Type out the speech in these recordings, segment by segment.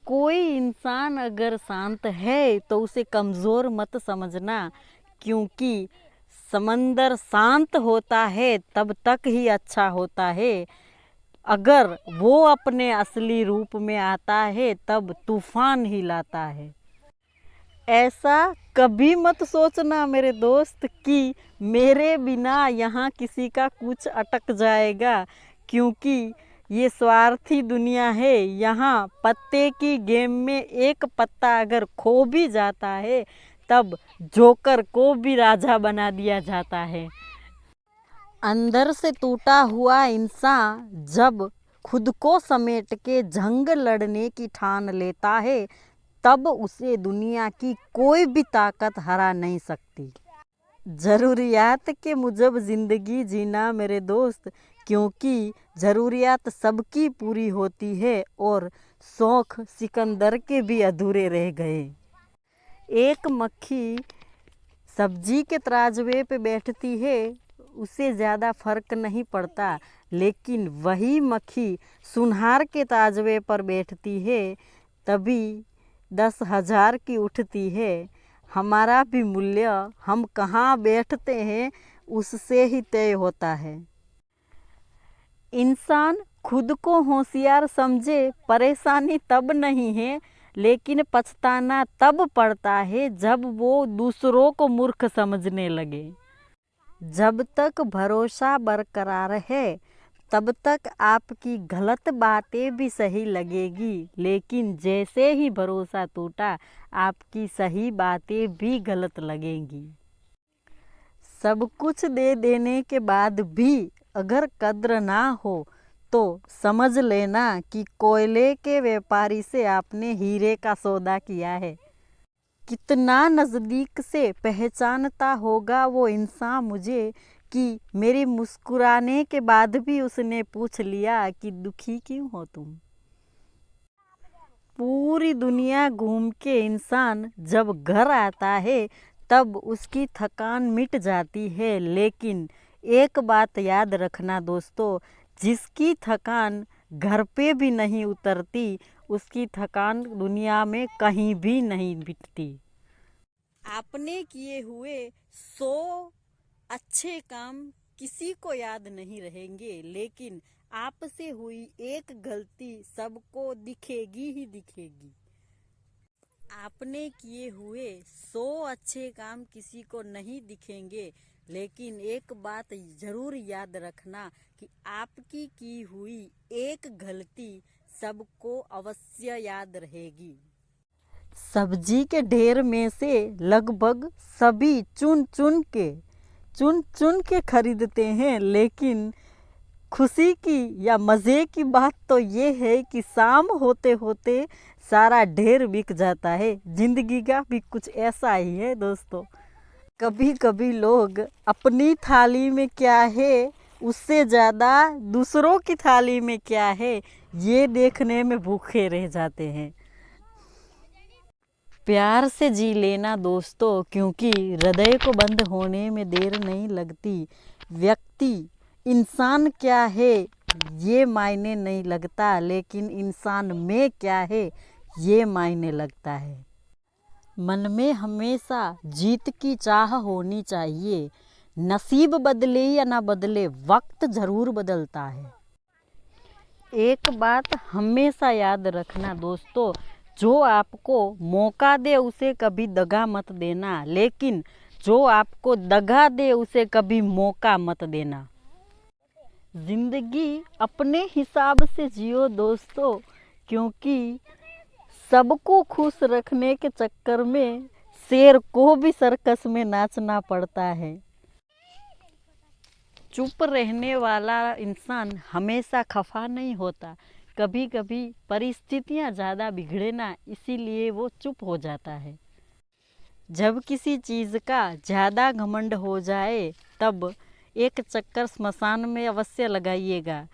कोई इंसान अगर शांत है तो उसे कमज़ोर मत समझना, क्योंकि समंदर शांत होता है तब तक ही अच्छा होता है। अगर वो अपने असली रूप में आता है तब तूफान ही लाता है। ऐसा कभी मत सोचना मेरे दोस्त कि मेरे बिना यहाँ किसी का कुछ अटक जाएगा, क्योंकि ये स्वार्थी दुनिया है। यहाँ पत्ते की गेम में एक पत्ता अगर खो भी जाता है तब जोकर को भी राजा बना दिया जाता है। अंदर से टूटा हुआ इंसान जब खुद को समेट के जंग लड़ने की ठान लेता है तब उसे दुनिया की कोई भी ताकत हरा नहीं सकती। ज़रूरियात के मुजब ज़िंदगी जीना मेरे दोस्त, क्योंकि ज़रूरियात सबकी पूरी होती है और शौक़ सिकंदर के भी अधूरे रह गए। एक मक्खी सब्जी के तराजवे पे बैठती है, उसे ज़्यादा फर्क नहीं पड़ता, लेकिन वही मक्खी सुनहार के तराजवे पर बैठती है तभी 10,000 की उठती है। हमारा भी मूल्य हम कहाँ बैठते हैं उससे ही तय होता है। इंसान खुद को होशियार समझे, परेशानी तब नहीं है, लेकिन पछताना तब पड़ता है जब वो दूसरों को मूर्ख समझने लगे। जब तक भरोसा बरकरार है तब तक आपकी गलत बातें भी सही लगेगी, लेकिन जैसे ही भरोसा टूटा आपकी सही बातें भी गलत लगेंगी। सब कुछ दे देने के बाद भी अगर कद्र ना हो तो समझ लेना कि कोयले के व्यापारी से आपने हीरे का सौदा किया है। कितना नज़दीक से पहचानता होगा वो इंसान मुझे कि मेरी मुस्कुराने के बाद भी उसने पूछ लिया कि दुखी क्यों हो तुम। पूरी दुनिया घूम के इंसान जब घर आता है तब उसकी थकान मिट जाती है, लेकिन एक बात याद रखना दोस्तों, जिसकी थकान घर पे भी नहीं उतरती उसकी थकान दुनिया में कहीं भी नहीं मिटती। आपने किए हुए 100 अच्छे काम किसी को याद नहीं रहेंगे, लेकिन आपसे हुई एक गलती सबको दिखेगी ही दिखेगी। आपने किए हुए 100 अच्छे काम किसी को नहीं दिखेंगे, लेकिन एक बात ज़रूर याद रखना कि आपकी की हुई एक गलती सबको अवश्य याद रहेगी। सब्जी के ढेर में से लगभग सभी चुन चुन के खरीदते हैं, लेकिन खुशी की या मज़े की बात तो ये है कि शाम होते होते सारा ढेर बिक जाता है। ज़िंदगी का भी कुछ ऐसा ही है दोस्तों। कभी कभी लोग अपनी थाली में क्या है उससे ज़्यादा दूसरों की थाली में क्या है ये देखने में भूखे रह जाते हैं। प्यार से जी लेना दोस्तों, क्योंकि हृदय को बंद होने में देर नहीं लगती। व्यक्ति इंसान क्या है ये मायने नहीं लगता, लेकिन इंसान में क्या है ये मायने लगता है। मन में हमेशा जीत की चाह होनी चाहिए। नसीब बदले या ना बदले, वक्त ज़रूर बदलता है। एक बात हमेशा याद रखना दोस्तों, जो आपको मौका दे उसे कभी दगा मत देना, लेकिन जो आपको दगा दे उसे कभी मौका मत देना। ज़िंदगी अपने हिसाब से जियो दोस्तों, क्योंकि सबको खुश रखने के चक्कर में शेर को भी सर्कस में नाचना पड़ता है। चुप रहने वाला इंसान हमेशा खफा नहीं होता। कभी कभी परिस्थितियाँ ज़्यादा बिगड़े ना, इसीलिए वो चुप हो जाता है। जब किसी चीज़ का ज़्यादा घमंड हो जाए तब एक चक्कर स्मशान में अवश्य लगाइएगा।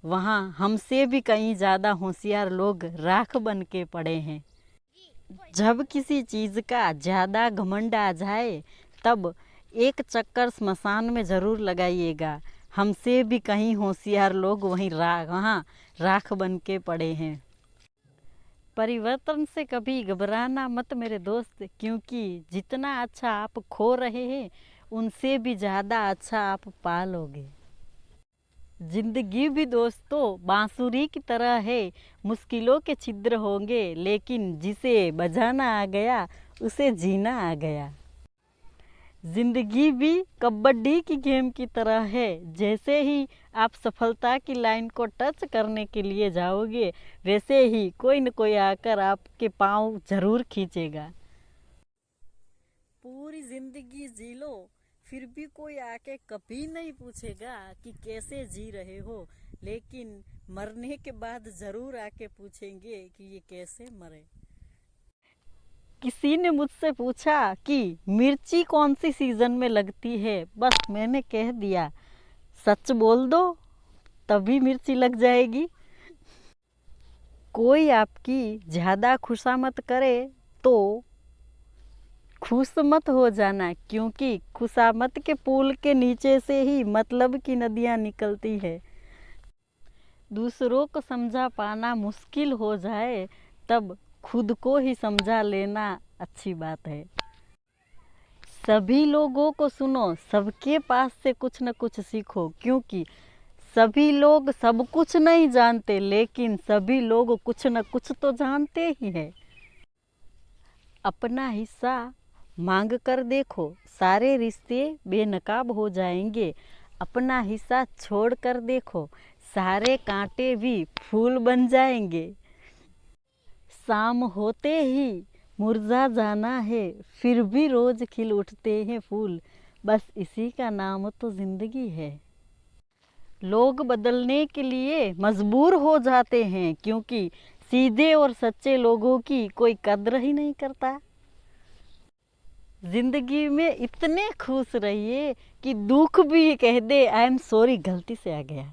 वहाँ हमसे भी कहीं ज़्यादा होशियार लोग राख बन के पड़े हैं। जब किसी चीज़ का ज़्यादा घमंड आ जाए तब एक चक्कर स्मशान में ज़रूर लगाइएगा। हमसे भी कहीं होशियार लोग वहाँ राख बन के पड़े हैं। परिवर्तन से कभी घबराना मत मेरे दोस्त, क्योंकि जितना अच्छा आप खो रहे हैं उनसे भी ज़्यादा अच्छा आप पा लोगे। जिंदगी भी दोस्तों बांसुरी की तरह है, मुश्किलों के छिद्र होंगे, लेकिन जिसे बजाना आ गया उसे जीना आ गया। जिंदगी भी कबड्डी की गेम की तरह है, जैसे ही आप सफलता की लाइन को टच करने के लिए जाओगे वैसे ही कोई न कोई आकर आपके पाँव जरूर खींचेगा। पूरी जिंदगी जी लो फिर भी कोई आके कभी नहीं पूछेगा कि कैसे जी रहे हो, लेकिन मरने के बाद जरूर आके पूछेंगे कि ये कैसे मरे। किसी ने मुझसे पूछा कि मिर्ची कौन सी सीजन में लगती है, बस मैंने कह दिया सच बोल दो तभी मिर्ची लग जाएगी। कोई आपकी ज़्यादा खुशामद करे तो खुश मत हो जाना, क्योंकि खुशामद के पुल के नीचे से ही मतलब की नदियाँ निकलती है। दूसरों को समझा पाना मुश्किल हो जाए तब खुद को ही समझा लेना अच्छी बात है। सभी लोगों को सुनो, सबके पास से कुछ न कुछ सीखो, क्योंकि सभी लोग सब कुछ नहीं जानते, लेकिन सभी लोग कुछ न कुछ तो जानते ही हैं। अपना हिस्सा मांग कर देखो, सारे रिश्ते बेनकाब हो जाएंगे। अपना हिस्सा छोड़ कर देखो, सारे कांटे भी फूल बन जाएंगे। शाम होते ही मुरझा जाना है, फिर भी रोज खिल उठते हैं फूल, बस इसी का नाम तो जिंदगी है। लोग बदलने के लिए मजबूर हो जाते हैं, क्योंकि सीधे और सच्चे लोगों की कोई कद्र ही नहीं करता। जिंदगी में इतने खुश रहिए कि दुख भी कह दे आई एम सॉरी, गलती से आ गया।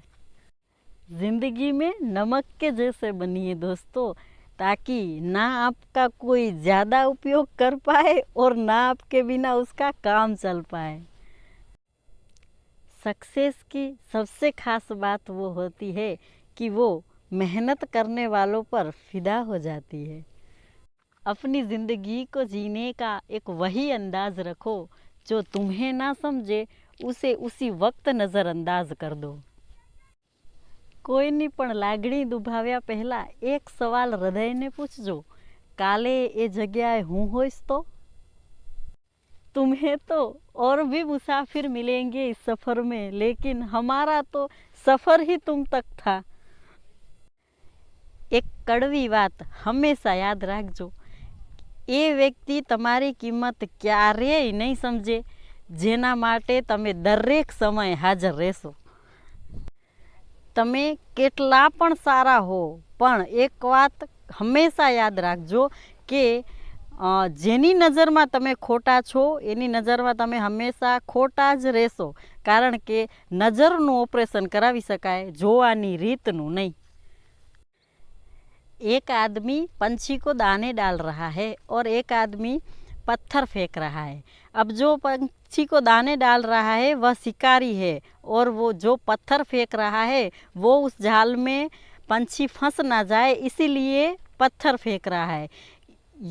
जिंदगी में नमक के जैसे बनिए दोस्तों, ताकि ना आपका कोई ज़्यादा उपयोग कर पाए और ना आपके बिना उसका काम चल पाए। सक्सेस की सबसे खास बात वो होती है कि वो मेहनत करने वालों पर फिदा हो जाती है। अपनी ज़िंदगी को जीने का एक वही अंदाज रखो जो तुम्हें ना समझे उसे उसी वक्त नज़रअंदाज कर दो। कोईनी पण लागणी दुभाव्या पहला एक सवाल हृदयने पूछजो, काले ए जग्याए हूँ होइस तो? तुम्हें तो और भी मुसाफिर मिलेंगे इस सफ़र में, लेकिन हमारा तो सफ़र ही तुम तक था। एक कड़वी बात हमेशा याद रखजो, એ વ્યક્તિ તમારી કિંમત ક્યારેય નહીં સમજે જેના માટે તમે દરેક સમય હાજર રહેશો। તમે કેટલા પણ સારા હો, પણ એક વાત હંમેશા યાદ રાખજો કે જેની નજરમાં તમે ખોટા છો એની નજરમાં તમે હંમેશા ખોટા જ રહેશો, કારણ કે નજરનું ઓપરેશન કરાવી શકાય, જોવાની રીતનું નહીં। एक आदमी पंछी को दाने डाल रहा है और एक आदमी पत्थर फेंक रहा है। अब जो पंछी को दाने डाल रहा है वह शिकारी है, और वो जो पत्थर फेंक रहा है वो उस जाल में पंछी फंस ना जाए इसीलिए पत्थर फेंक रहा है।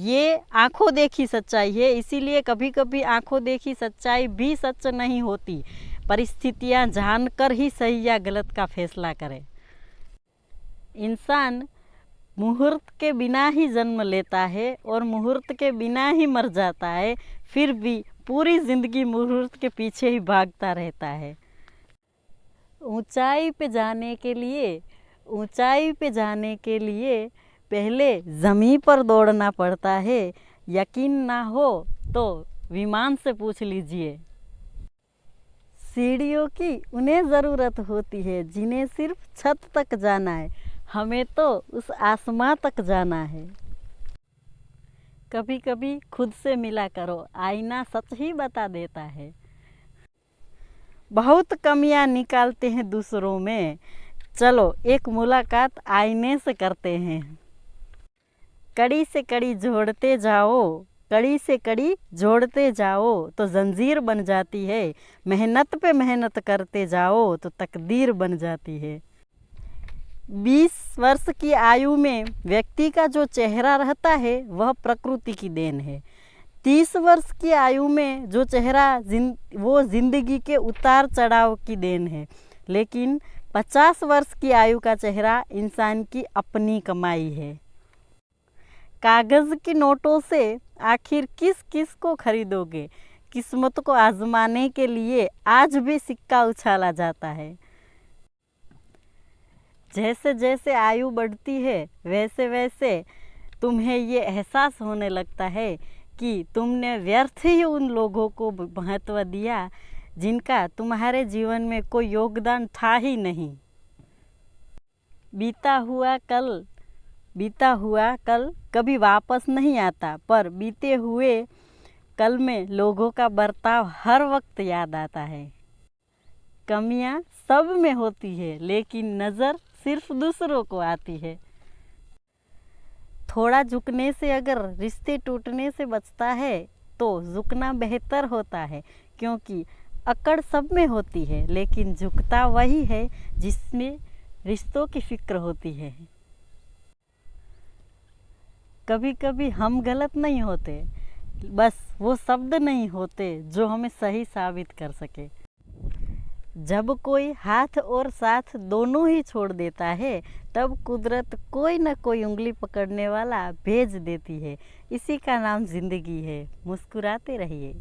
ये आंखों देखी सच्चाई है, इसीलिए कभी कभी आंखों देखी सच्चाई भी सच नहीं होती। परिस्थितियाँ जानकर ही सही या गलत का फैसला करें। इंसान मुहूर्त के बिना ही जन्म लेता है और मुहूर्त के बिना ही मर जाता है, फिर भी पूरी ज़िंदगी मुहूर्त के पीछे ही भागता रहता है। ऊंचाई पे जाने के लिए पहले ज़मीन पर दौड़ना पड़ता है। यकीन ना हो तो विमान से पूछ लीजिए। सीढ़ियों की उन्हें ज़रूरत होती है जिन्हें सिर्फ छत तक जाना है, हमें तो उस आसमां तक जाना है। कभी कभी खुद से मिला करो, आईना सच ही बता देता है। बहुत कमियां निकालते हैं दूसरों में, चलो एक मुलाकात आईने से करते हैं। कड़ी से कड़ी जोड़ते जाओ, कड़ी से कड़ी जोड़ते जाओ तो जंजीर बन जाती है। मेहनत पे मेहनत करते जाओ तो तकदीर बन जाती है। 20 वर्ष की आयु में व्यक्ति का जो चेहरा रहता है वह प्रकृति की देन है। 30 वर्ष की आयु में जो चेहरा वो जिंदगी के उतार चढ़ाव की देन है। लेकिन 50 वर्ष की आयु का चेहरा इंसान की अपनी कमाई है। कागज़ के नोटों से आखिर किस किस को खरीदोगे? किस्मत को आजमाने के लिए आज भी सिक्का उछाला जाता है। जैसे जैसे आयु बढ़ती है वैसे वैसे तुम्हें ये एहसास होने लगता है कि तुमने व्यर्थ ही उन लोगों को महत्व दिया जिनका तुम्हारे जीवन में कोई योगदान था ही नहीं। बीता हुआ कल कभी वापस नहीं आता, पर बीते हुए कल में लोगों का बर्ताव हर वक्त याद आता है। कमियां सब में होती है लेकिन नज़र सिर्फ दूसरों को आती है। थोड़ा झुकने से अगर रिश्ते टूटने से बचता है तो झुकना बेहतर होता है, क्योंकि अकड़ सब में होती है लेकिन झुकता वही है जिसमें रिश्तों की फिक्र होती है। कभी कभी हम गलत नहीं होते, बस वो शब्द नहीं होते जो हमें सही साबित कर सके। जब कोई हाथ और साथ दोनों ही छोड़ देता है तब कुदरत कोई न कोई उंगली पकड़ने वाला भेज देती है। इसी का नाम जिंदगी है। मुस्कुराते रहिए।